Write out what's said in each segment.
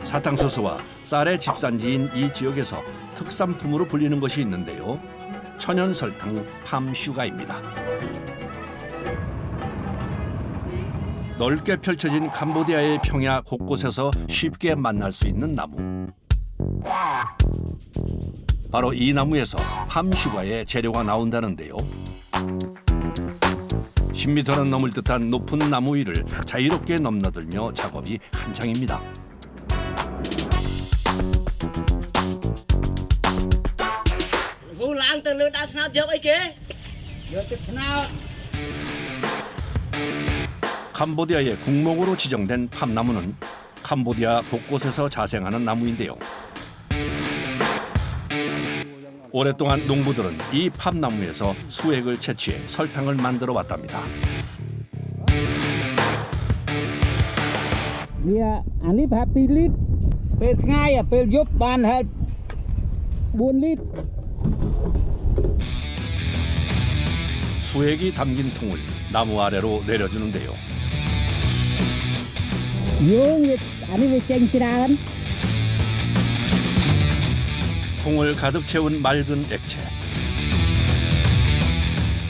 사탕수수와 쌀의 집산지인 이 지역에서 특산품으로 불리는 것이 있는데요. 천연 설탕 팜슈가입니다. 넓게 펼쳐진 캄보디아의 평야 곳곳에서 쉽게 만날 수 있는 나무. 바로 이 나무에서 팜슈가의 재료가 나온다는데요. 10m는 넘을 듯한 높은 나무 위를 자유롭게 넘나들며 작업이 한창입니다. 캄보디아의 국목으로 지정된 팜나무는 캄보디아 곳곳에서 자생하는 나무인데요. 오랫동안 농부들은 이 팜나무에서 수액을 채취해 설탕을 만들어 왔답니다. 아니 2리터. ពេលថ្ងៃពេលយប់បានហែល 4리터. 수액이 담긴 통을 나무 아래로 내려주는데요. 아니 왜 쨍ច្រើន. 통을 가득 채운 맑은 액체.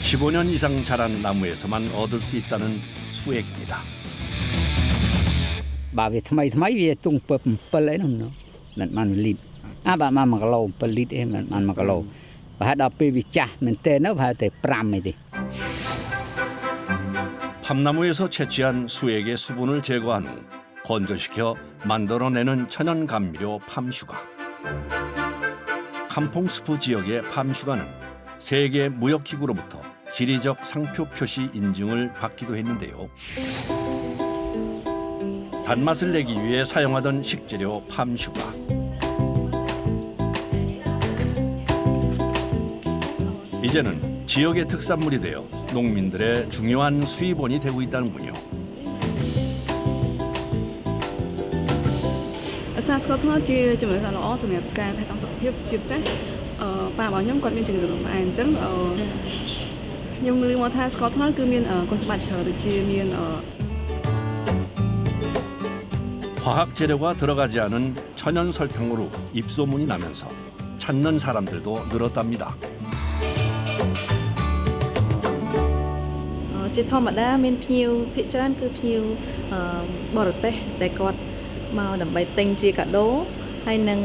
15년 이상 자란 나무에서만 얻을 수 있다는 수액입니다. បើវាថ្មីវាទុង7អីនោះមិនបានលីត្របាទបាន1គីឡូ7លីត្រអីមិនបាន1គីឡូបើហៅដល់ពេលវាចាស់មែនតើនៅប្រហែលតែ5អីទេ 팜나무에서 채취한 수액의 수분을 제거한 후 건조시켜 만들어내는 천연 감미료 팜슈가. 캄퐁스프 지역의 팜슈가는 세계 무역기구로부터 지리적 상표 표시 인증을 받기도 했는데요. 단맛을 내기 위해 사용하던 식재료 팜슈가. 이제는 지역의 특산물이 되어 농민들의 중요한 수입원이 되고 있다는군요. សាស្ករជាចំណុចល្អសម្រាប់ការថែទាំសុខភាពជាពិសេសប៉ារបស់ខ្ញុំគាត់មានជំងឺរំអែមអញ្ចឹងខ្ញុំឮមកថាស្ករត្នោតគឺមានគុណសម្បត្តិច្រើនដូចជាមាន 화학 재료가 들어가지 않은 천연 설탕으로 입소문이 나면서 찾는 사람들도 늘었답니다. ជាធម្មតាមានភ្ញៀវភាគច្រើនគឺភ្ញៀវបរទេសដែលគាត់មកដើម្បីទិញជាកាដូហើយនឹង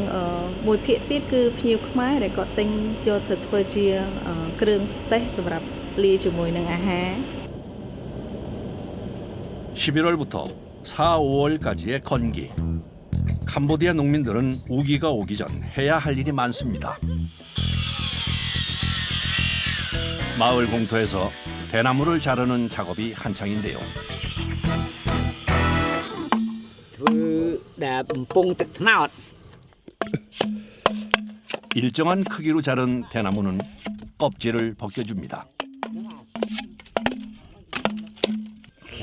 មួយភាគទៀតគឺភ្ញៀវខ្មែរដែលគាត់ទិញយកទៅធ្វើជាគ្រឿងទេសសម្រាប់លាយជាមួយនឹងអាហារ 11월부터 4, 5월까지의 건기. 캄보디아 농민들은 우기가 오기 전 해야 할 일이 많습니다. 마을 공터에서 대나무를 자르는 작업이 한창인데요. ធ្វើដែលបំពង់ទឹកត្នោត 일정한 크기로 자른 대나무는 껍질을 벗겨줍니다.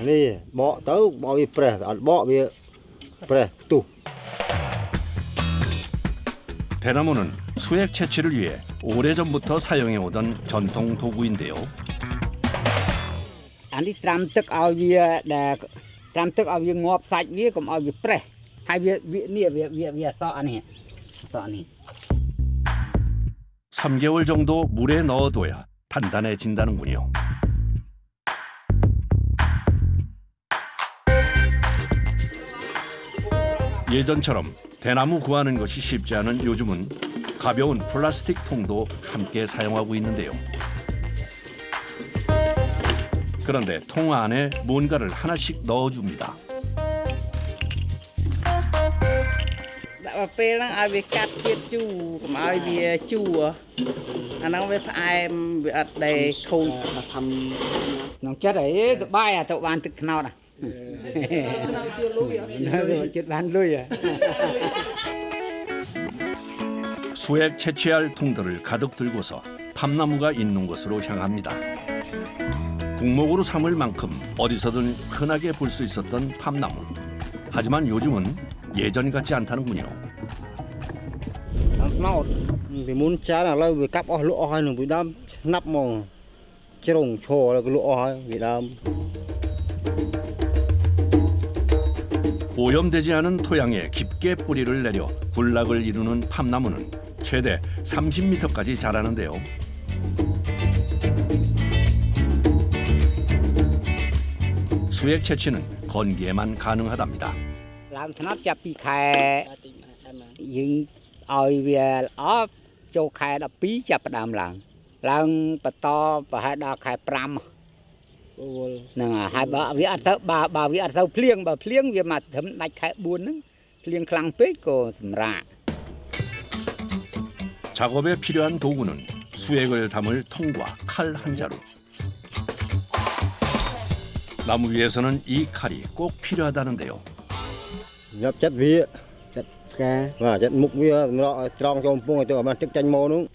នេះបកទៅបកវាប្រេះអត់បកវាប្រេះផ្ទុះ 대나무는 수액 채취를 위해 오래전부터 사용해오던 전통 도구인데요. អានេះត្រាំទឹកឲ្យវាដែលត្រាំទឹកឲ្យវាងាប់សាច់វាកុំឲ្យវាប្រេះហើយវាអសក់អានេះអសក់នេះ 3개월 정도 물에 넣어둬야 단단해진다는군요. 예전처럼 대나무 구하는 것이 쉽지 않은 요즘은 가벼운 플라스틱 통도 함께 사용하고 있는데요. 그런데 통 안에 뭔가를 하나씩 넣어줍니다. ដាក់ទៅពេលហ្នឹងឲ្យវាកាត់ជាតិជូរកុំឲ្យវាជូរអាហ្នឹងវាផ្អែមវាអត់ដែលខូចថាធ្វើក្នុងចិត្តអីសបាយអាទៅបានទឹកត្នោត 수액 채취할 통들을 가득 들고서 팜나무가 있는 곳으로 향합니다. 국목으로 삼을 만큼 어디서든 흔하게 볼 수 있었던 팜나무. 하지만 요즘은 예전 같지 않다는군요. ត្នោតពីមុនច្រើនឥឡូវវាកាប់អស់លក់អស់ហើយនឹងពីដើមស្នាប់ហ្មងជ្រុងឈរแล้วก็លក់អស់ហើយពីដើម 오염되지 않은 토양에 깊게 뿌리를 내려 군락을 이루는 팜나무는 최대 30m까지 자라는데요. 수액 채취는 건기에만 가능하답니다. ឡើងថ្នោតចាប់ពីខែយើងឲ្យវាល្អចូលខែ12ចាប់ផ្ដើមឡើងបន្តប្រហែលដល់ខែ5ហ្នឹងហើយបើវាអត់ទៅបើវាអត់ទៅភ្លៀងបើភ្លៀងវាមកត្រឹមដាច់ខែ4ហ្នឹងភ្លៀងខ្លាំងពេកក៏សម្រាក 작업에 필요한 도구는 수액을 담을 통과 칼 한 자루. 나무 위에서는 이 칼이 꼭 필요하다는데요. nhập chất vía ចិត្តផ្កា và chất mục vía nó trong cho ông cho bạn chắc chanh mô đúng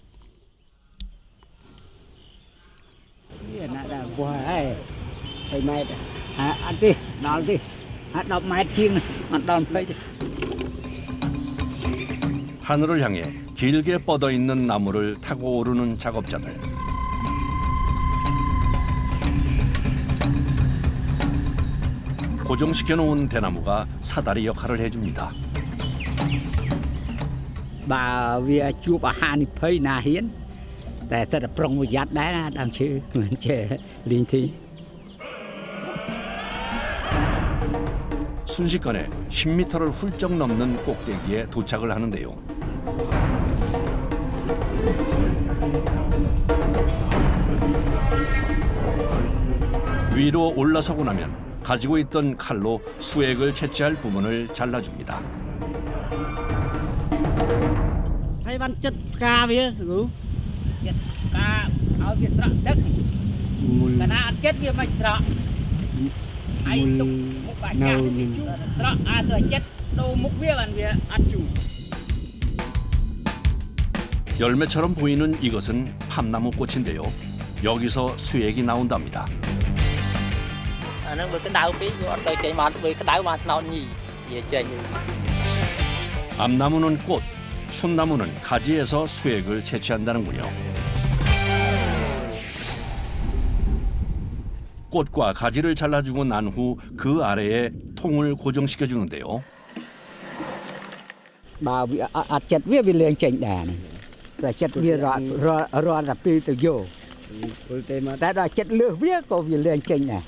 វាណាស់ដល់ពោះហើយ20ម៉ែត្រអត់ទេដល់ទេ10ម៉ែត្រជាងអត់ដល់20ទេ 하늘을 향해 길게 뻗어 있는 나무를 타고 오르는 작업자들. 고정시켜 놓은 대나무가 사다리 역할을 해줍니다. បើវាជួបអាហារនិភ័យណាហ៊ានតែតែប្រុងប្រយ័ត្នដែរណាដើមឈើមិនចេះលេងទី 순식간에 10m를 훌쩍 넘는 꼭대기에 도착을 하는데요. 위로 올라서고 나면 가지고 있던 칼로 수액을 채취할 부분을 잘라줍니다. ហើយបានចិត្តផ្កាវាស្គូចិត្តផ្កាឲ្យវាស្រក់ទឹកកាលណាអត់ចិត្តវាមិនស្រក់ហើយទុកមុខអាចារ្យវាជូរស្រក់ទៅចិត្តដូរមុខវាបានវាអត់ជូរ 열매처럼 보이는 이것은 팜나무 꽃인데요. 여기서 수액이 나온답니다. អាហ្នឹងវាក្តៅពេកវាអត់ទៅចេញមកវាក្តៅមកថ្នោតញីវាចេញ 암나무는 꽃, 순나무는 가지에서 수액을 채취한다는군요. 꽃과 가지를 잘라주고 난 후 그 아래에 통을 고정시켜 주는데요. បើវាអត់ចិត្តវាលេងចេញដែរតែចិត្តវារត់តែពីទៅយកតែដល់ចិត្តលើសវាក៏វាលេងចេញដែរ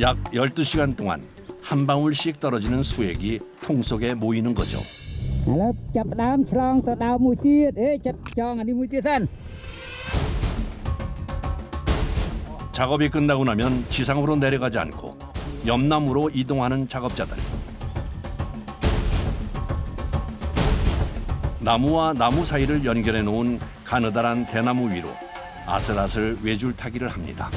약 12시간 동안 한 방울씩 떨어지는 수액이 통 속에 모이는 거죠. ឥឡូវចាប់ដើមឆ្លងទៅដើមមួយទៀតចិត្តចងអានេះមួយទៀតសិន 작업이 끝나고 나면 지상으로 내려가지 않고 옆나무로 이동하는 작업자들. 나무와 나무 사이를 연결해 놓은 가느다란 대나무 위로 아슬아슬 외줄타기를 합니다.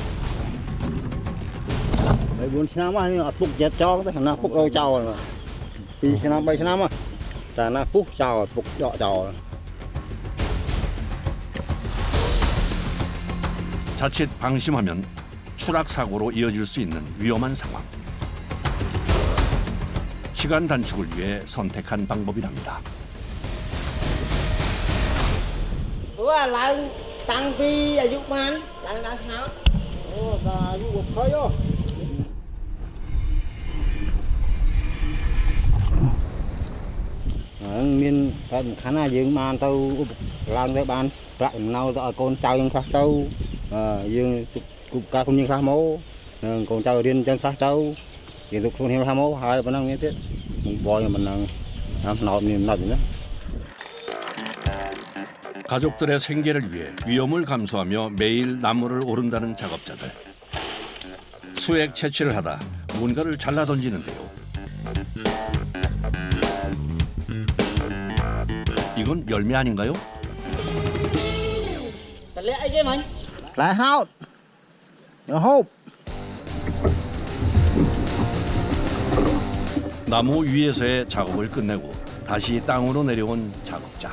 4ឆ្នាំហើយអត់ពុកចិត្តចោលទេណាពុកឲ្យចោល2ឆ្នាំ3ឆ្នាំតែណាពុកចោលពុកដកចោល 자칫 방심하면 추락 사고로 이어질 수 있는 위험한 상황. 시간 단축을 위해 선택한 방법이랍니다. ព្រោះឡើងតាំងពីអាយុបានឡើងដល់ឆ្នោត អូតាអាយុ20អូ មានតែសំខាន់ណាយើងបានទៅឡើងទៅបានប្រាក់ចំណូលទៅឲ្យកូនចៅយើងខ្លះទៅយើងគប់ការគុំយើងខ្លះមកនឹងកូនចៅរៀនចឹងខ្លះទៅយើងទៅខ្លួនខ្ញុំខ្លះមកហើយប៉ុណ្ណឹងនេះទៀតបងប៉ុណ្ណឹងតាមណោតនេះណោតណា 가족들의 생계를 위해 위험을 감수하며 매일 나무를 오른다는 작업자들. 수액 채취를 하다 뭔가를 잘라 던지는데요. 이건 열매 아닌가요? តលាក់អីគេមិញ ផ្លែហោតរហូប 나무 위에서의 작업을 끝내고 다시 땅으로 내려온 작업자.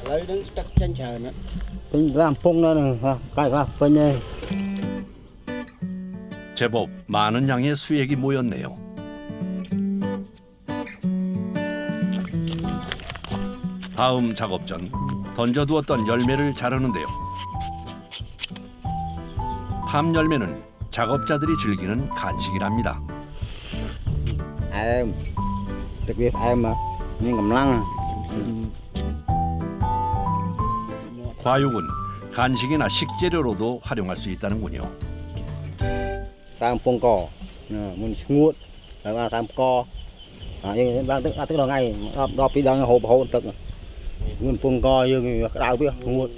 ឥឡូវនឹងទឹកចេញច្រើន ពេញរាំពងនៅនឹងកាយខ្លះពេញឯង 제법 많은 양의 수액이 모였네요. 다음 작업 전 던져두었던 열매를 자르는데요. 팜 열매는 작업자들이 즐기는 간식이랍니다. Em đặc biệt em mà nhưng cầm lăng 과육은 간식이나 식재료로도 활용할 수 있다는군요. tam pong cỏ muốn nguội và tam co nhưng đang tức là ngay đo pi đang hộp hộp tức muốn pong co nhưng đau biết nguội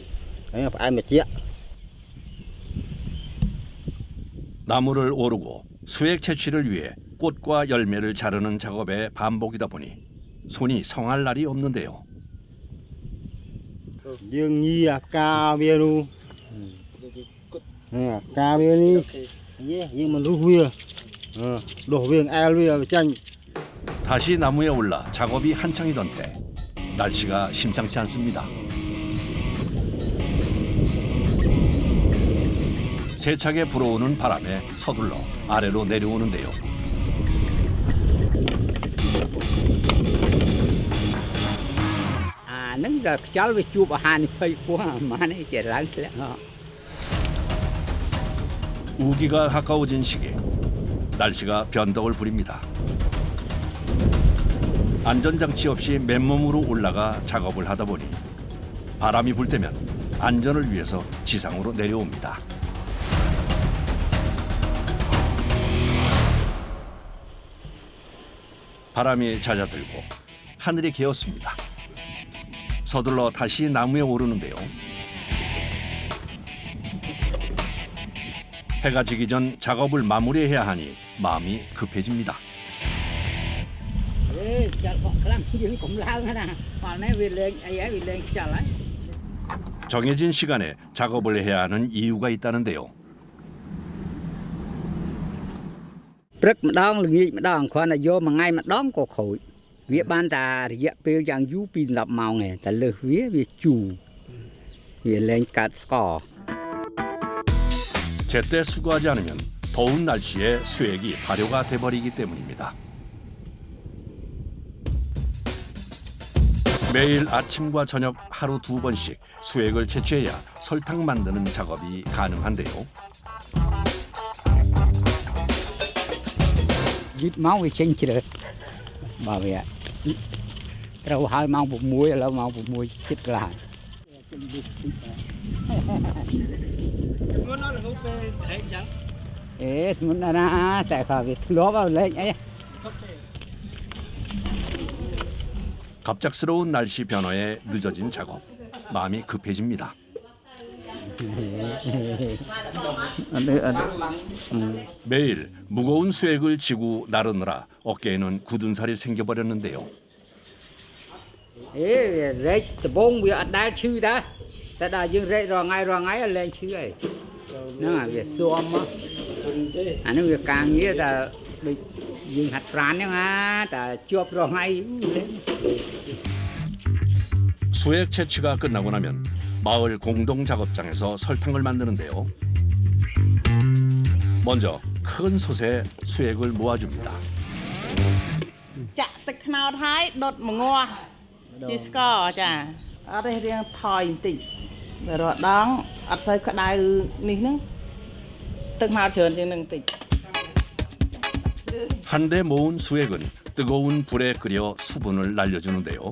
đấy em mà chia 나무를 오르고 수액 채취를 위해 꽃과 열매를 자르는 작업의 반복이다 보니 손이 성할 날이 없는데요. dương nhi ca bia lu ca bia ni nhưng mà lu bia đổ viên al bia chanh 다시 나무에 올라 작업이 한창이던 때 날씨가 심상치 않습니다. 세차게 불어오는 바람에 서둘러 아래로 내려오는데요. Nâng giờ cháu về chụp ở Hàn phơi quá mà này chỉ lắng lẽ 우기가 가까워진 시기 날씨가 변덕을 부립니다. 안전장치 없이 맨몸으로 올라가 작업을 하다 보니 바람이 불 때면 안전을 위해서 지상으로 내려옵니다. 바람이 잦아들고 하늘이 개었습니다. 서둘러 다시 나무에 오르는데요. 해가 지기 전 작업을 마무리해야 하니 마음이 급해집니다. 정해진 시간에 작업을 해야 하는 이유가 있다는데요. Prất mà đong là nghỉ mà đong khoan là vô mà ngay mà đong có khối việc ban ta thì bây giờ du pin lập màu này ta lừa vía việc chủ việc lên cắt cỏ 제때 수거하지 않으면 더운 날씨에 수액이 발효가 돼버리기 때문입니다. 매일 아침과 저녁 하루 2번씩 수액을 채취해야 설탕 만드는 작업이 가능한데요. dứt máu về sinh chưa bà về đâu hai máu một muối là máu một muối chết lại ê muốn là tại sao việc lúa vào lên ấy 갑작스러운 날씨 변화에 늦어진 작업. 마음이 급해집니다. 매일 무거운 수액을 지고 나르느라 어깨에는 굳은 살이 생겨버렸는데요. ê rễ từ bốn bây giờ đã chư đó ta đã dừng rễ rồi ngay lên chư ấy nó là việc xuông á nó việc càng nghĩa là dừng hạt rán nhá ta chụp rồi ngay 수액 채취가 끝나고 나면 마을 공동 작업장에서 설탕을 만드는데요. 먼저 큰 솥에 수액을 모아줍니다. Chạទឹកថ្នោតហើយដុតមួយងាស់ជាស្ករចាអត់ទេរៀងថយបន្តិចបើរត់ដងអត់សូវក្តៅនេះហ្នឹងទឹកថ្នោតច្រើនជាងនឹងបន្តិច 한데 모은 수액은 뜨거운 불에 끓여 수분을 날려주는데요.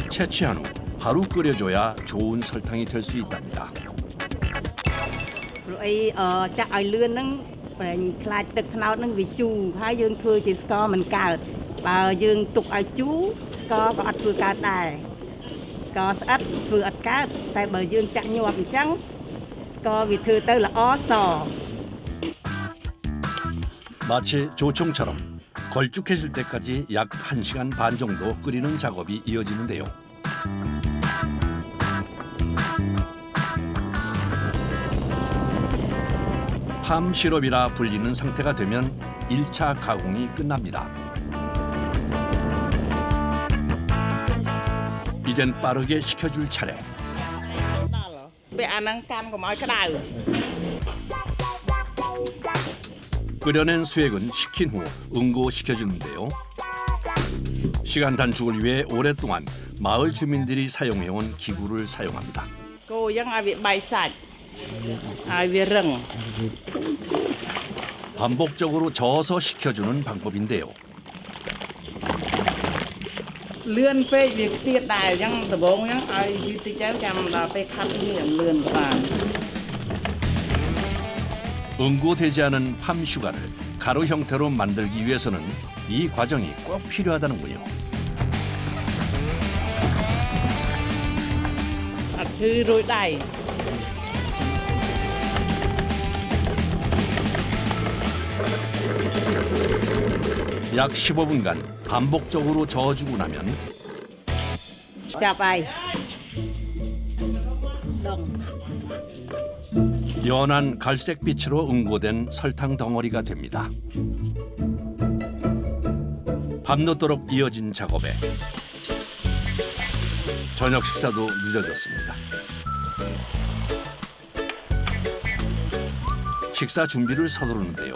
채취한 후 바로 끓여줘야 좋은 설탕이 될 수 있답니다. ព្រោះអីចាក់ឲ្យលឿនហ្នឹងបែងខ្លាចទឹកថ្នោតហ្នឹងវាជូរហើយយើងធ្វើជាស្ករមិនកើតបើយើងទុកឲ្យជូរស្ករក៏អត់ធ្វើកើតដែរស្ករស្អិតធ្វើអត់កើតតែបើយើងចាក់ញាប់អញ្ចឹងស្ករវាធ្វើទៅល្អស 마치 조청처럼 걸쭉해질 때까지 약 1시간 반 정도 끓이는 작업이 이어지는데요. 팜 시럽이라 불리는 상태가 되면 1차 가공이 끝납니다. 이젠 빠르게 식혀줄 차례. ពេលអាហ្នឹងកាន់កុំឲ្យក្តៅ 끓여낸 수액은 식힌 후 응고시켜주는데요. 시간 단축을 위해 오랫동안 마을 주민들이 사용해온 기구를 사용합니다. កូរ យ៉ាងឲ្យវាបាយសាច់ឲ្យវារឹង 반복적으로 저어서 식혀주는 방법인데요. លឿនពេកវាទៀតដែរអញ្ចឹងដំបូងអញ្ចឹងឲ្យយឺតតិចទៅចាំដល់ពេលខាត់នេះលឿនបាន 응고되지 않은 팜 슈가를 가루 형태로 만들기 위해서는 이 과정이 꼭 필요하다는군요. អត់ឈឺរួយដៃ 약 15분간 반복적으로 저어주고 나면 ចាប់ហើយ 연한 갈색 빛으로 응고된 설탕 덩어리가 됩니다. 밤늦도록 이어진 작업에 저녁 식사도 늦어졌습니다. 식사 준비를 서두르는데요.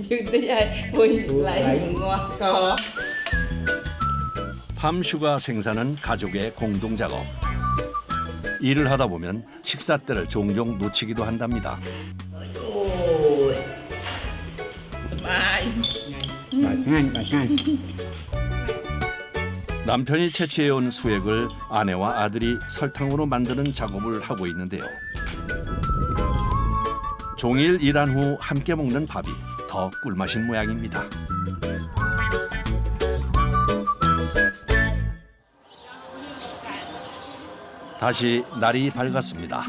យឺតតិចហើយពុយឡើងងាស់ស្ករ 팜 슈가 생산은 가족의 공동 작업. 일을 하다 보면 식사 때를 종종 놓치기도 한답니다. បាយ 남편이 채취해온 수액을 아내와 아들이 설탕으로 만드는 작업을 하고 있는데요. 종일 일한 후 함께 먹는 밥이 더 꿀맛인 모양입니다. 다시 날이 밝았습니다.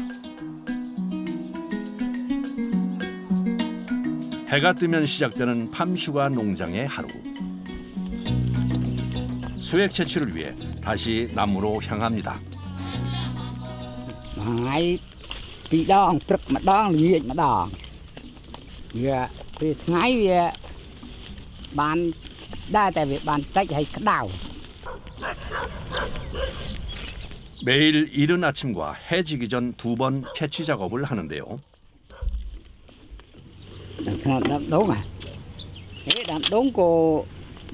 해가 뜨면 시작되는 팜슈가 농장의 하루. 수액 채취를 위해 다시 나무로 향합니다. ថ្ងៃពីរដងព្រឹកម្ដងល្ងាចម្ដងវាពេលថ្ងៃវាបានដែរតែវាបានតិចហើយក្តៅ 매일 이른 아침과 해 지기 전 2번 채취 작업을 하는데요. ដល់ថ្នាក់ដាំដងដាំដងក៏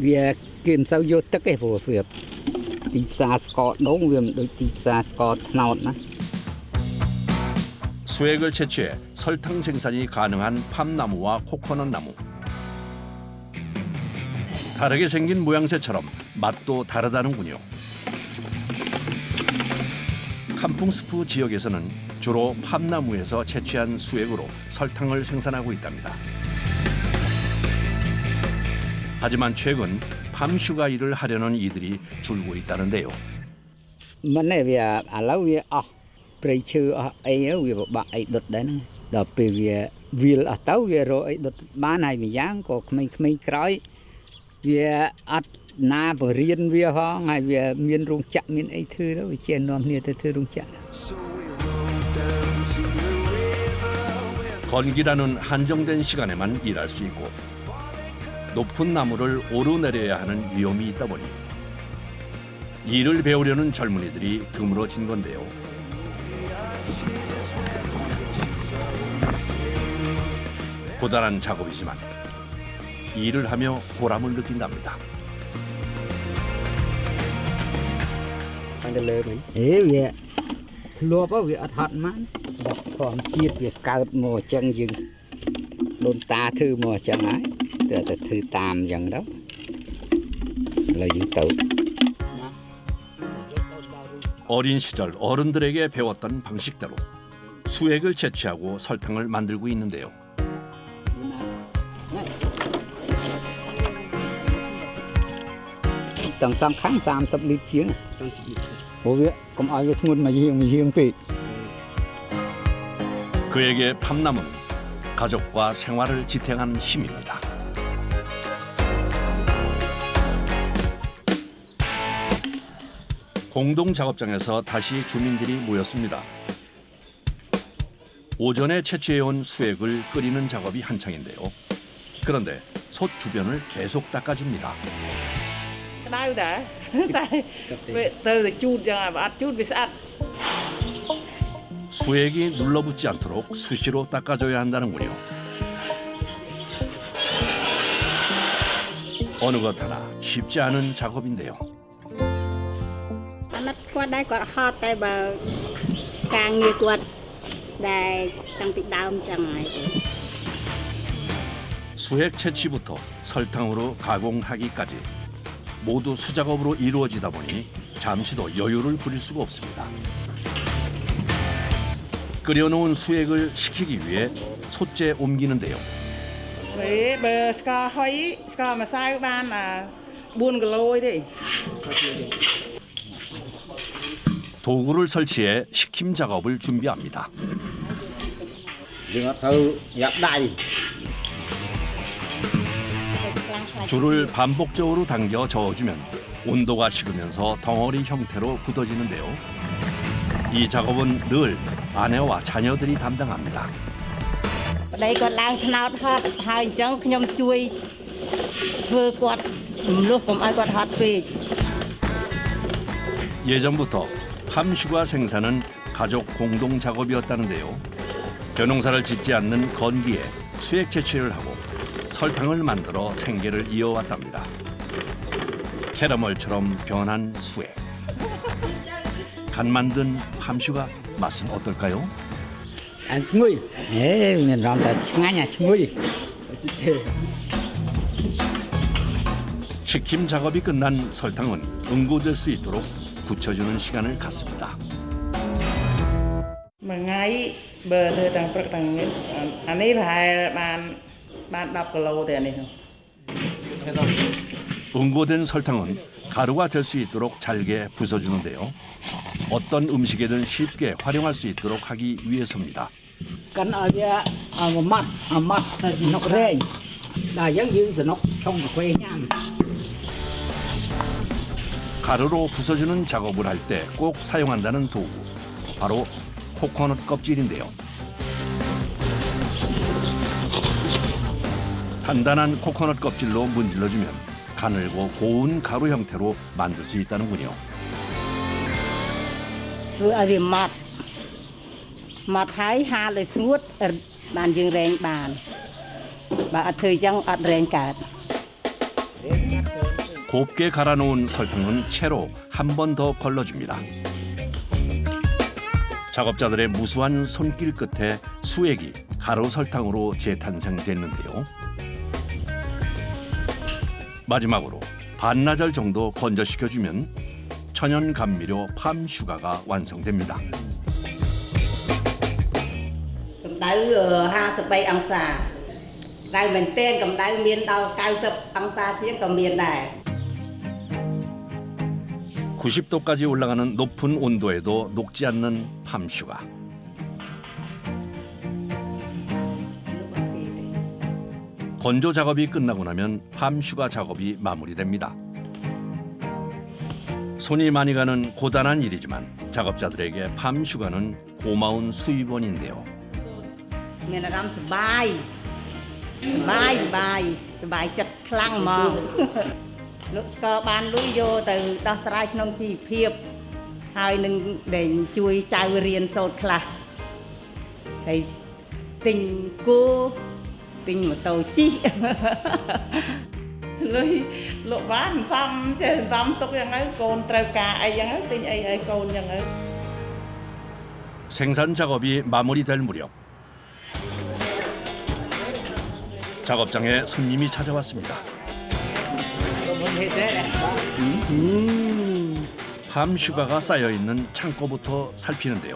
វាគេមិនសូវយកទឹកទេព្រោះវាទីផ្សារស្ករដងវាមិនដូចទីផ្សារស្ករត្នោតណា 수액을 채취해 설탕 생산이 가능한 팜나무와 코코넛 나무. 다르게 생긴 모양새처럼 맛도 다르다는군요. 캄풍스프 지역에서는 주로 팜나무에서 채취한 수액으로 설탕을 생산하고 있답니다. 하지만 최근 팜슈가 일을 하려는 이들이 줄고 있다는데요. មិនទេវាឥឡូវវាអស់ព្រៃឈើអស់អីវាពិបាកអីដុតដែរហ្នឹងដល់ពេលវាវាលអស់ទៅវារកអីដុតបានហើយម្យ៉ាងក៏ក្មេងៗក្រោយវាអត់ណាបរៀនវាហងហើយវាមានរោងចក្រមានអីធ្វើទៅវាជានាំគ្នាទៅធ្វើរោងចក្រ 건기라는 한정된 시간에만 일할 수 있고 높은 나무를 오르내려야 하는 위험이 있다 보니 일을 배우려는 젊은이들이 드물어진 건데요. 고단한 작업이지만 일을 하며 보람을 느낀답니다. អេវាធ្លាប់វាអត់ហត់មកដល់ធម្មជាតិវាកើតមកអញ្ចឹងយើងដូនតាធ្វើមកអញ្ចឹងហើយតែធ្វើតាមអញ្ចឹងទៅឥឡូវយើងទៅ 어린 시절 어른들에게 배웠던 방식대로 수액을 채취하고 설탕을 만들고 있는데요. ទាំងសងខាង30លីត្រជាងព្រោះវាកុំឲ្យវាធ្ងន់មកយាងពេក 그에게 팜나무는 가족과 생활을 지탱하는 힘입니다. 공동 작업장에서 다시 주민들이 모였습니다. 오전에 채취해온 수액을 끓이는 작업이 한창인데요. 그런데 솥 주변을 계속 닦아줍니다. ក្តៅដែរតែវាទៅជូតចឹងហើយបើអត់ជូតវាស្អាត 수액이 눌러붙지 않도록 수시로 닦아줘야 한다는군요. 어느 것 하나 쉽지 않은 작업인데요. អាណិតគាត់ដែរគាត់ហត់តែបើ ការងារគាត់ដែលតាំងពីដើមចឹងហើយ 수액 채취부터 설탕으로 가공하기까지 모두 수작업으로 이루어지다 보니 잠시도 여유를 부릴 수가 없습니다. 끓여놓은 수액을 식히기 위해 솥째 옮기는데요. បើស្ករហុយស្ករម្សៅបាន4គីឡូទេ 도구를 설치해 식힘 작업을 준비합니다. dương thơ giáp đai 줄을 반복적으로 당겨 저어주면 온도가 식으면서 덩어리 형태로 굳어지는데요. 이 작업은 늘 아내와 자녀들이 담당합니다. ប្តីគាត់ឡើងថ្នោតហត់ហើយអញ្ចឹងខ្ញុំជួយធ្វើគាត់រំលោះកុំឲ្យគាត់ហត់ពេក 예전부터 팜슈가 생산은 가족 공동 작업이었다는데요. 벼농사를 짓지 않는 건기에 수액 채취를 하고 설탕을 만들어 생계를 이어왔답니다. 캐러멜처럼 변한 수액. 간 만든 팜슈가 맛은 어떨까요? ăn chui ê mình làm là ngay nhà chui 식힘 작업이 끝난 설탕은 응고될 수 있도록 굳혀주는 시간을 갖습니다. មួយថ្ងៃបើធ្វើទាំងព្រឹកទាំងនេះអានេះប្រហែលបាន10គីឡូទេអានេះ 응고된 설탕은 가루가 될 수 있도록 잘게 부숴주는데요. 어떤 음식에든 쉽게 활용할 수 있도록 하기 위해서입니다. cắn ở mặt nó rèn là giống như nó không có quê nhang 가루로 부숴주는 작업을 할 때 꼭 사용한다는 도구, 바로 코코넛 껍질인데요. 단단한 코코넛 껍질로 문질러주면 가늘고 고운 가루 형태로 만들 수 있다는군요. ធ្វើឲ្យវាម៉ត់ហើយហាលឲ្យស្ងួតបានយើងរែងបានបើអត់ធ្វើអញ្ចឹងអត់រែងកើត 곱게 갈아놓은 설탕은 채로 한 번 더 걸러줍니다. 작업자들의 무수한 손길 끝에 수액이 가루 설탕으로 재탄생됐는데요. 마지막으로 반나절 정도 건조시켜주면 천연 감미료 팜슈가가 완성됩니다. កម្ដៅ53អង្សាដែលមែនទែនកម្ដៅមានដល់90អង្សាជាងក៏មានដែរ 90도까지 올라가는 높은 온도에도 녹지 않는 팜슈가. 건조 작업이 끝나고 나면 팜슈가 작업이 마무리됩니다. 손이 많이 가는 고단한 일이지만 작업자들에게 팜슈가는 고마운 수입원인데요. មានអារម្មណ៍សប្បាយចិត្តខ្លាំងហ្មង លោកស្ករបានលុយយកទៅដោះស្រាយក្នុងជីវភាពហើយនឹងដែលជួយចៅរៀនសូត្រខ្លះហើយទិញគោទិញម៉ូតូជិះ លុយលក់បានសំចេះសំទុកយ៉ាងហ្នឹងកូនត្រូវការអីយ៉ាងហ្នឹងទិញអីឲ្យកូនយ៉ាងហ្នឹង 생산 작업이 마무리될 무렵 작업장에 손님이 찾아왔습니다. 팜슈가가 쌓여있는 창고부터 살피는데요.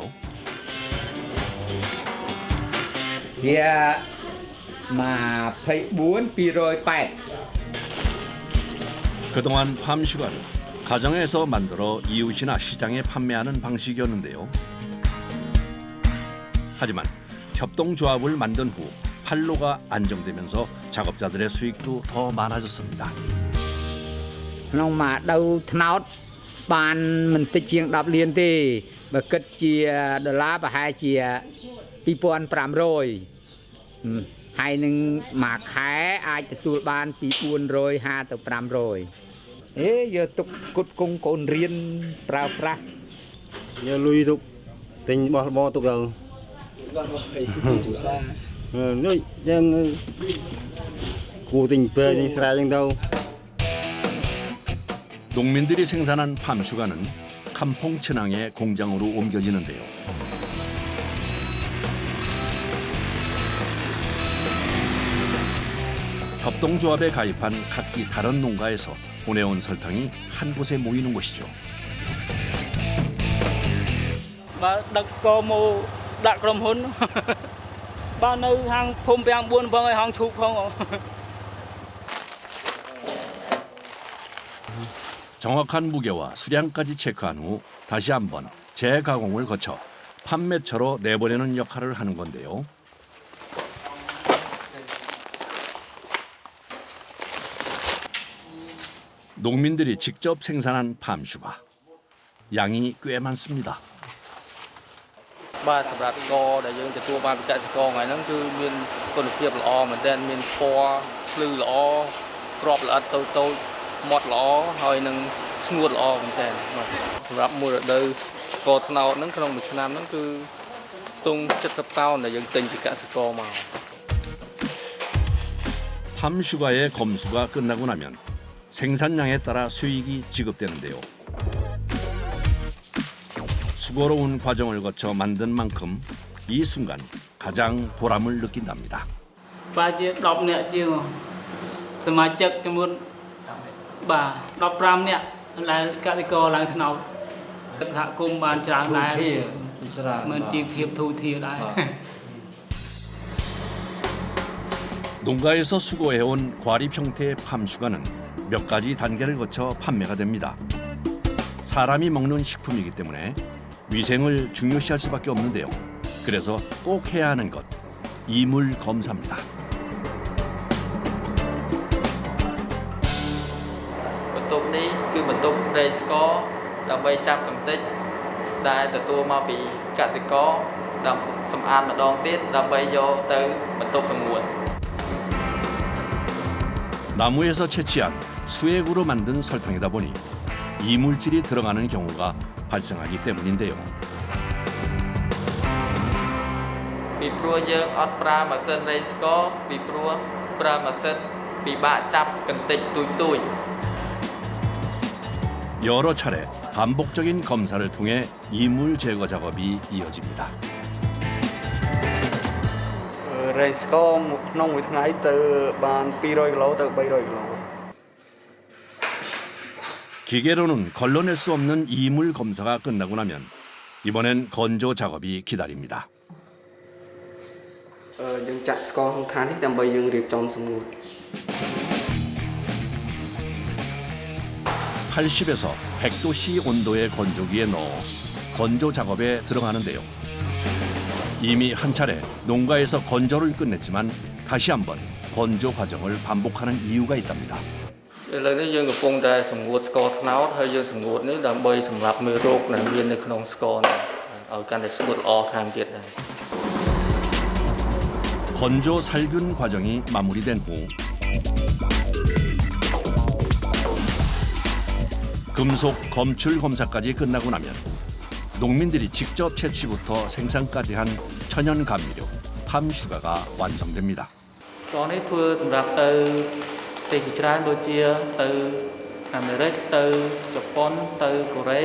Dạ mà phải 208 그동안 팜슈가는 가정에서 만들어 이웃이나 시장에 판매하는 방식이었는데요. 하지만 협동조합을 만든 후 판로가 안정되면서 작업자들의 수익도 더 많아졌습니다. Nông mà đâu tháo ban mình tích chiên đập liền thì mà cất chia đô la và hai chia 2,500 haiនឹងមួយខែអាចទទួលបានពី450ទៅ500យកទុកគុតគង់កូនរៀនប្រើប្រាស់ giờ lui tục tình bo tục rồi nuôi dân cụ tình về đi xa dân đâu. 농민들이 생산한 팜슈가는 캄퐁 춘항의 공장으로 옮겨지는데요. 협동조합에 가입한 각기 다른 농가에서 보내온 설탕이 한 곳에 모이는 곳이죠. Và đặt có mô đặt cầm hôn. Ba nơi hàng phôm bèng buôn phong hay hàng chụp không? 정확한 무게와 수량까지 체크한 후 다시 한번 재가공을 거쳐 판매처로 내보내는 역할을 하는 건데요. 농민들이 직접 생산한 팜슈가 양이 꽤 많습니다. បាទសម្រាប់ស្ករដែលយើងទទួលបានពីកសិករថ្ងៃហ្នឹងគឺមានគុណភាពល្អមែនទែនមានពណ៌ភ្លឺល្អក្របល្អិតតូចៗម៉ត់ល្អហើយនឹងស្ងួតល្អមែនទែនបាទសម្រាប់មួយរដូវស្ករត្នោតហ្នឹងក្នុងមួយឆ្នាំហ្នឹងគឺទង់70តោនដែលយើងទិញពីកសិករមក 팜슈가의 검수가 끝나고 나면 생산량에 따라 수익이 지급되는데요. 수고로운 과정을 거쳐 만든 만큼 이 순간 가장 보람을 느낀답니다. បាទជា10នាក់ជាងសមាជិកចំនួនបាទ15នាក់ដែលកសិករឡើងថ្នោតសហគមន៍បានច្រើនដែរមិនជាភាពធូរធារដែរ 농가에서 수거해온 과립 형태의 팜슈가는 몇 가지 단계를 거쳐 판매가 됩니다. 사람이 먹는 식품이기 때문에 위생을 중요시할 수밖에 없는데요. 그래서 꼭 해야 하는 것, 이물 검사입니다.បន្ទប់នេះគឺបន្ទប់រែងស្ករដើម្បីចាប់កម្ទេចដែលទទួលមកពីកសិករដើម្បីសម្អាតម្ដងទៀតដើម្បីយកទៅបន្ទប់សម្ងួត 나무에서 채취한 수액으로 만든 설탕이다 보니 이물질이 들어가는 경우가 발생하기 때문인데요. ពីព្រោះយើងអត់ប្រើម៉ាស៊ីនរែងស្ករពីព្រោះប្រើម៉ាស៊ីនពិបាកចាប់កម្ទេចទូចៗ 여러 차례 반복적인 검사를 통해 이물 제거 작업이 이어집니다. រែងស្ករក្នុងមួយថ្ងៃទៅបាន200គីឡូទៅ300គីឡូ 기계로는 걸러낼 수 없는 이물 검사가 끝나고 나면 이번엔 건조 작업이 기다립니다. យើងចាក់ស្ករក្នុងឋាននេះដើម្បីយើងរៀបចំសម្ងួត 80에서 100도씨 온도의 건조기에 넣어 건조 작업에 들어가는데요. 이미 한 차례 농가에서 건조를 끝냈지만 다시 한번 건조 과정을 반복하는 이유가 있답니다. ឥឡូវនេះយើងកំពុងតែសម្ងួតស្ករត្នោតហើយយើងសម្ងួតនេះដើម្បីសម្រាប់មេរោគដែលមាននៅក្នុងស្ករនេះឲ្យកាន់តែស្ងួតល្អថែមទៀតដែរ 건조 살균 과정이 마무리된 후 금속 검출 검사까지 끝나고 나면 농민들이 직접 채취부터 생산까지 한 천연 감미료 팜슈가가 완성됩니다. ស្ករនេះធ្វើសម្រាប់ទៅប្រទេសជាច្រើនដូចជាទៅអាមេរិកទៅជប៉ុនទៅកូរ៉េ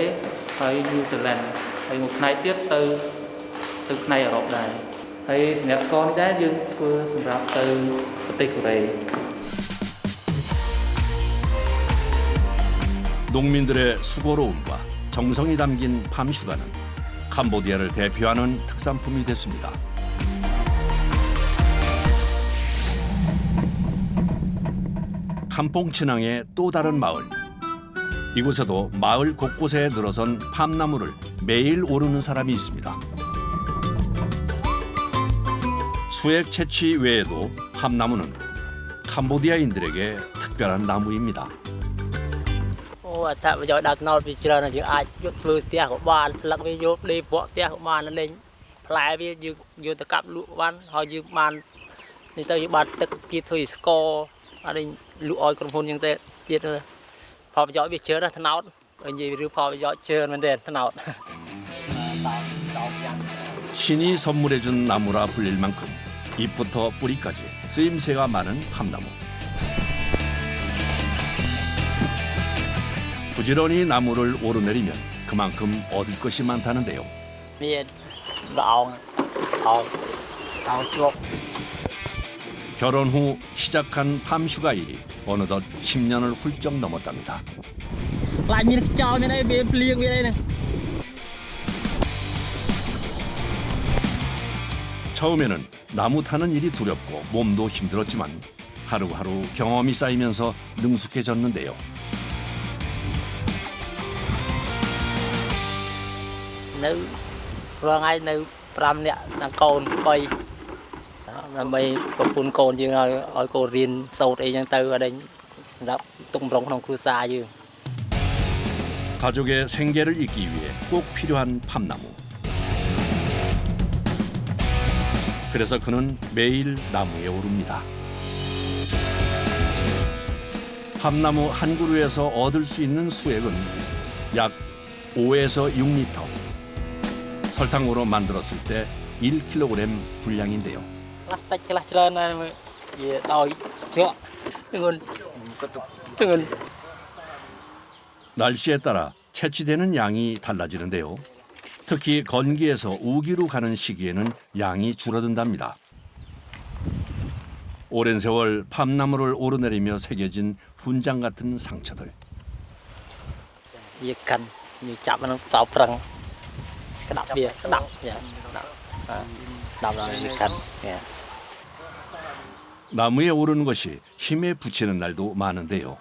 ហើយញូហ្សេឡង់ហើយមួយផ្នែកទៀតទៅផ្នែកអឺរ៉ុបដែរហើយសម្រាប់ស្ករនេះដែរយើងធ្វើសម្រាប់ទៅប្រទេសកូរ៉េ 농민들의 수고로움과 정성이 담긴 팜슈가는 캄보디아를 대표하는 특산품이 됐습니다. 캄퐁 친항의 또 다른 마을. 이곳에도 마을 곳곳에 늘어선 팜나무를 매일 오르는 사람이 있습니다. 수액 채취 외에도 팜나무는 캄보디아인들에게 특별한 나무입니다. អត្ថប្រយោជន៍ដល់ថ្នោតវាច្រើនយើងអាចយកធ្វើផ្ទះក៏បានស្លឹកវាយកដេពក់ផ្ទះក៏បានលេងផ្លែវាយើងយកទៅកាប់លក់បានហើយយើងបាននេះទៅយើងបានទឹកគេធ្វើស្ករអត់លក់ឲ្យក្រុមហ៊ុនយ៉ាងទៀតផលប្រយោជន៍វាច្រើនណាស់ថ្នោតនិយាយឬផលប្រយោជន៍ច្រើនមែនទេថ្នោត 신이 선물해준 나무라 불릴 만큼 잎부터 뿌리까지 쓰임새가 많은 팜나무. 부지런히 나무를 오르내리면 그만큼 얻을 것이 많다는데요. មានល្អងអោជួប 결혼 후 시작한 팜슈가 일이 어느덧 10년을 훌쩍 넘었답니다. 처음에는 나무 타는 일이 두렵고 몸도 힘들었지만 하루하루 경험이 쌓이면서 능숙해졌는데요. Nữ vâng ai nữ pram nè nàng cồn bay làm bay phun cồn chứ ở cồn riêng sâu đây chẳng từ ở đây đắp tung rong trong khu xa chứ. 가족의 생계를 잇기 위해 꼭 필요한 팜나무. 그래서 그는 매일 나무에 오릅니다. 팜나무 한 그루에서 얻을 수 있는 수액은 약 5에서 6리터. 설탕으로 만들었을 때 1kg 분량인데요. 날씨에 따라 채취되는 양이 달라지는데요. 특히 건기에서 우기로 가는 시기에는 양이 줄어든답니다. 오랜 세월 팜나무를 오르내리며 새겨진 훈장 같은 상처들. 나무에 오르는 것이 힘에 부치는 날도 많은데요.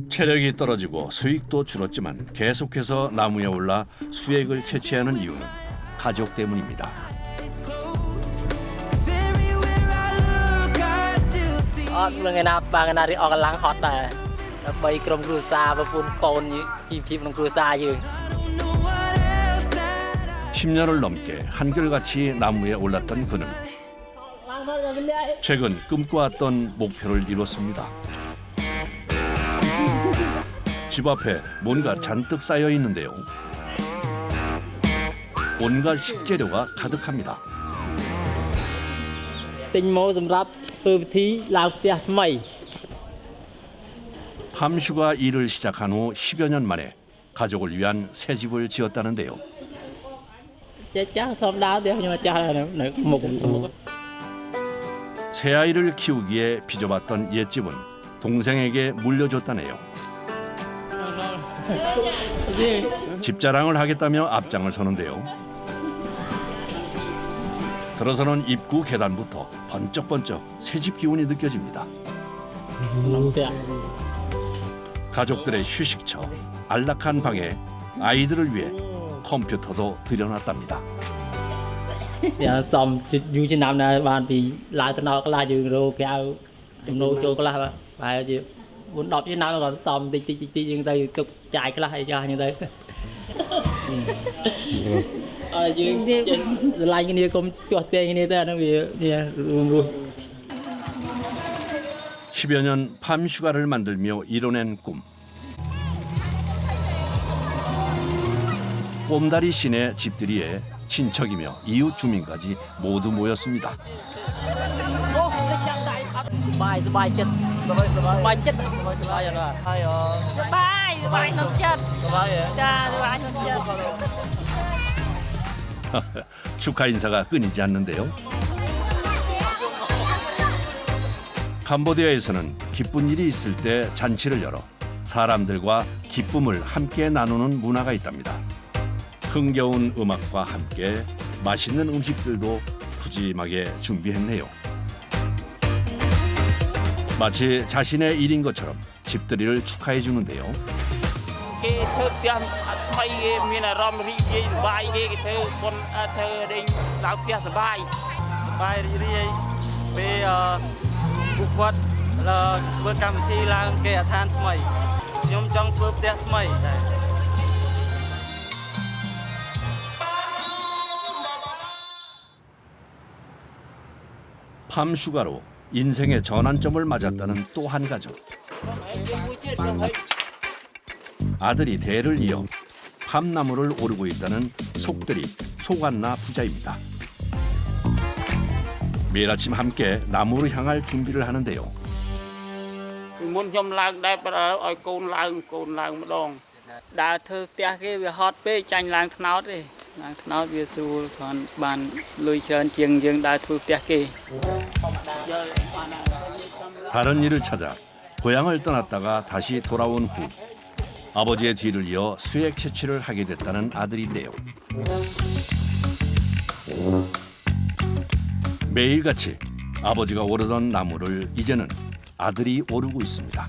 체력이 떨어지고 수익도 줄었지만 계속해서 나무에 올라 수액을 채취하는 이유는 가족 때문입니다. ngày nào ba ngày nào đi ở làng hot này bay krom cua sa và phun cồn như chim chim trong cua sa chứ. 10년을 넘게 한결같이 나무에 올랐던 그는 최근 꿈꿔왔던 목표를 이뤘습니다. 집 앞에 뭔가 잔뜩 쌓여 있는데요. 온갖 식재료가 가득합니다. 팜슈가 일을 시작한 후 10여 년 만에 가족을 위한 새 집을 지었다는데요. 새 아이를 키우기에 빚어봤던 옛집은 동생에게 물려줬다네요. 집자랑을 하겠다며 앞장을 서는데요. 들어서는 입구 계단부터 번쩍번쩍 새집 기운이 느껴집니다. 가족들의 휴식처, 안락한 방에 아이들을 위해 컴퓨터도 들여놨답니다. Dạ xong dù trên năm nay bạn thì lại từ nào có lại dừng rồi kéo nô cho có lại phải chứ muốn đọc trên năm còn xong tí nhưng đây tục chạy cái lại cho như thế. Dương lại cái này cũng cho tiền cái này nó bị luôn. 10여 년 팜슈가를 만들며 이뤄낸 꿈. 꼼다리 시내 집들이에 친척이며 이웃 주민까지 모두 모였습니다. 축하 인사가 끊이지 않는데요. 캄보디아에서는 기쁜 일이 있을 때 잔치를 열어 사람들과 기쁨을 함께 나누는 문화가 있답니다. 흥겨운 음악과 함께 맛있는 음식들도 푸짐하게 준비했네요. 마치 자신의 일인 것처럼 집들이를 축하해 주는데요. 팜슈가로 인생의 전환점을 맞았다는 또 한 가족. 아들이 대를 이어 팜나무를 오르고 있다는 속들이 소간나 부자입니다. 매일 아침 함께 나무를 향할 준비를 하는데요. មុនខ្ញុំឡើងដែរបើឲ្យកូនឡើងម្ដងដើរធ្វើផ្ទះគេវាហត់ពេកចាញ់ឡើងថ្នោតទេឡើងថ្នោតវាស្រួលគ្រាន់បានលុយច្រើនជាងយើងដើរធ្វើផ្ទះគេ 다른 일을 찾아 고향을 떠났다가 다시 돌아온 후 아버지의 뒤를 이어 수액 채취를 하게 됐다는 아들인데요. 매일같이 아버지가 오르던 나무를 이제는 아들이 오르고 있습니다.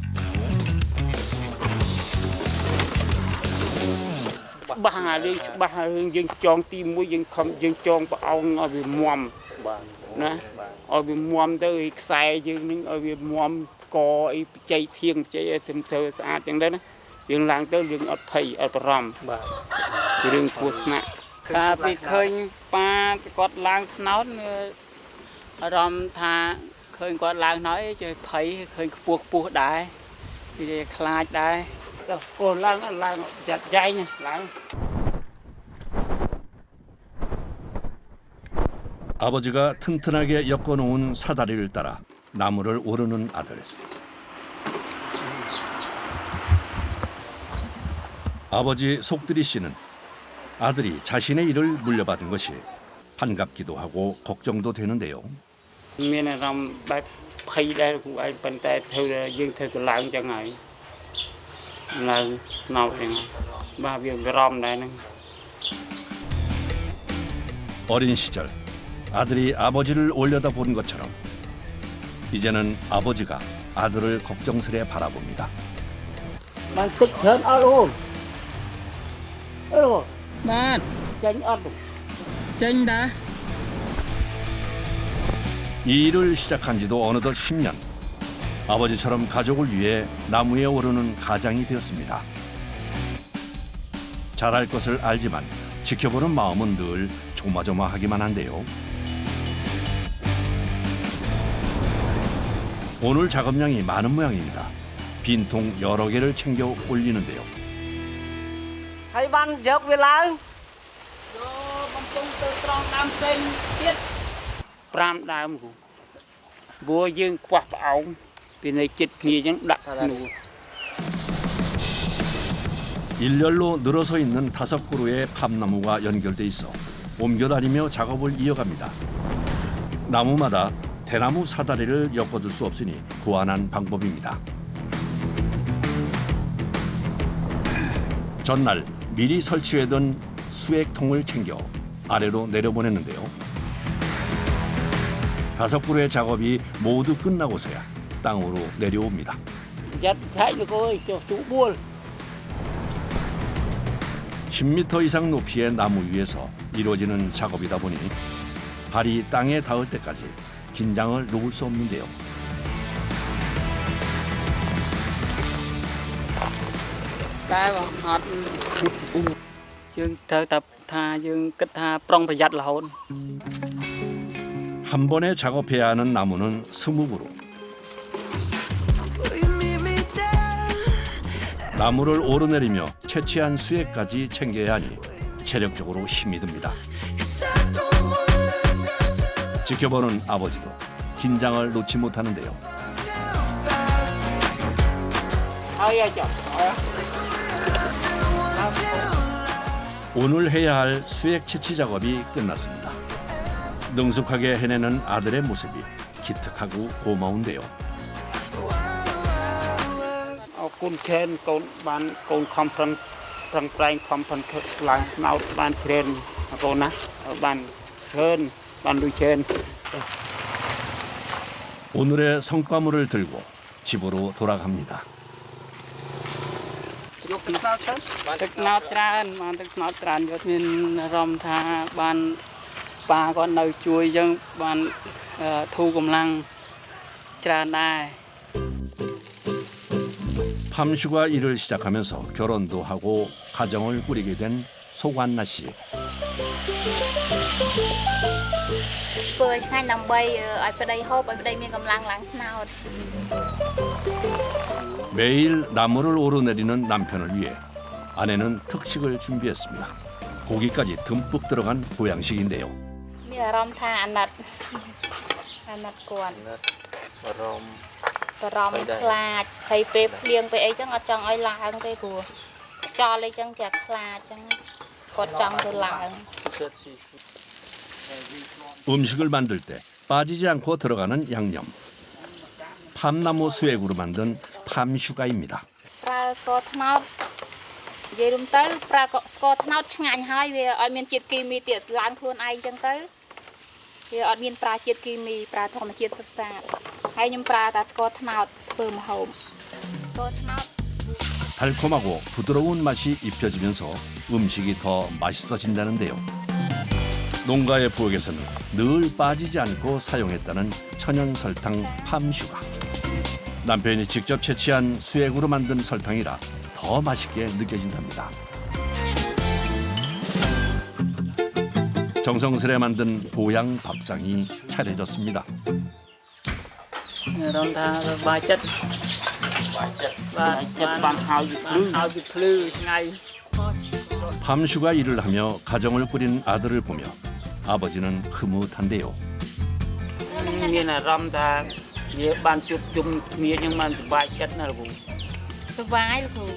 아버지가 튼튼하게 엮어놓은 사다리를 따라 나무를 오르는 아들. 아버지 속들이 씨는 아들이 자신의 일을 물려받은 것이 반갑기도 하고 걱정도 되는데요. 어린 시절 아들이 아버지를 올려다본 것처럼 이제는 아버지가 아들을 걱정스레 바라봅니다. 이 일을 시작한 지도 어느덧 10년. 아버지처럼 가족을 위해 나무에 오르는 가장이 되었습니다. 잘할 것을 알지만 지켜보는 마음은 늘 조마조마하기만 한데요. 오늘 작업량이 많은 모양입니다. 빈통 여러 개를 챙겨 올리는데요. 일렬로 늘어서 있는 5그루의 팝나무가 연결돼 있어 옮겨다니며 작업을 이어갑니다. 나무마다 대나무 사다리를 엮어둘 수 없으니 고안한 방법입니다. 전날 미리 설치해둔 수액통을 챙겨 아래로 내려보냈는데요. 5그루의 작업이 모두 끝나고서야 땅으로 내려옵니다. 10m 이상 높이의 나무 위에서 이루어지는 작업이다 보니 발이 땅에 닿을 때까지 긴장을 놓을 수 없는데요. 한 번에 작업해야 하는 나무는 20그루. 나무를 오르내리며 채취한 수액까지 챙겨야 하니 체력적으로 힘이 듭니다. 지켜보는 아버지도 긴장을 놓지 못하는데요. 오늘 해야 할 수액 채취 작업이 끝났습니다. 능숙하게 해내는 아들의 모습이 기특하고 고마운데요. 오늘의 성과물을 들고 집으로 돌아갑니다. 팜슈가 일을 시작하면서 결혼도 하고 가정을 꾸리게 된 소관나 씨. 매일 나무를 오르내리는 남편을 위해 아내는 특식을 준비했습니다. 고기까지 듬뿍 들어간 보양식인데요. បារម្ភខ្លាចហើយពេលភ្លៀងពេលអីចឹងអត់ចង់ឲ្យឡើងទេព្រោះចោលអីចឹងចាខ្លាចចឹងគាត់ចង់ទៅឡើង 음식을 만들 때 빠지지 않고 들어가는 양념. 팜나무 수액으로 만든 팜슈가입니다. ប្រើស្ករត្នោតនិយាយរួមទៅប្រើស្ករត្នោតឆ្ងាញ់ហើយវាអត់មានជាតិគីមីទៀតឡើងខ្លួនឯងចឹងទៅវាអត់មានប្រើជាតិគីមីប្រើធម្មជាតិសុទ្ធសាធហើយខ្ញុំប្រើតែស្ករត្នោតធ្វើម្ហូបស្ករត្នោត 달콤하고 부드러운 맛이 입혀지면서 음식이 더 맛있어진다는데요. 농가의 부엌에서는 늘 빠지지 않고 사용했다는 천연 설탕 팜슈가. 남편이 직접 채취한 수액으로 만든 설탕이라 더 맛있게 느껴진답니다. 정성스레 만든 보양 밥상이 차려졌습니다. 팜슈가 일을 하며 가정을 꾸린 아들을 보며 아버지는 흐뭇한데요. មានអារម្មណ៍ថាវាបានជួបជុំគ្នានឹងបានសប្បាយចិត្តណាស់លោកគ្រូ សប្បាយលោកគ្រូ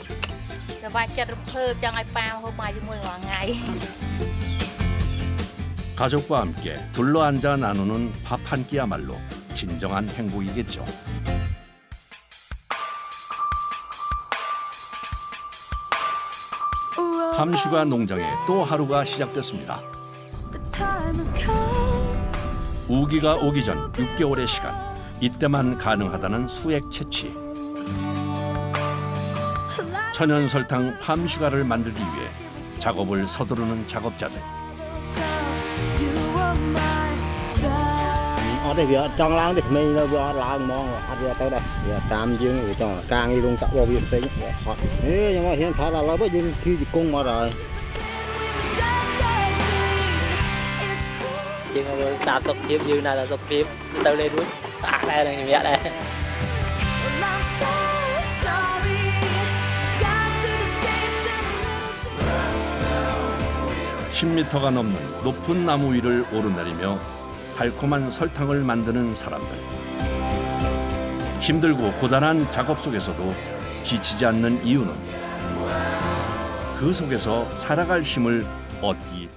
សប្បាយចិត្តរំភើបចង់ឲ្យប៉ាហូបបាយជាមួយរាល់ថ្ងៃ 가족과 함께 둘러앉아 나누는 밥 한 끼야말로 진정한 행복이겠죠. 팜슈가 농장에 또 하루가 시작됐습니다. 우기가 오기 전 6개월의 시간, 이때만 가능하다는 수액 채취. 천연 설탕 팜슈가를 만들기 위해 작업을 서두르는 작업자들. ở đây việc trong làng thì mình là vừa làng mong ở đây tới đây giờ tam dương thì cho càng đi luôn tạo bao nhiêu tính thế nhưng mà hiện tại là nó bây giờ khi thì cung mà rồi យើងតាមសុខភាពយើងណាតែសុខភាពទៅលេងរួចស្អាតដែរនឹងសម្រាប់ដែរ 10m가 넘는 높은 나무 위를 오르내리며 달콤한 설탕을 만드는 사람들. 힘들고 고단한 작업 속에서도 지치지 않는 이유는 그 속에서 살아갈 힘을 얻기 때문입니다.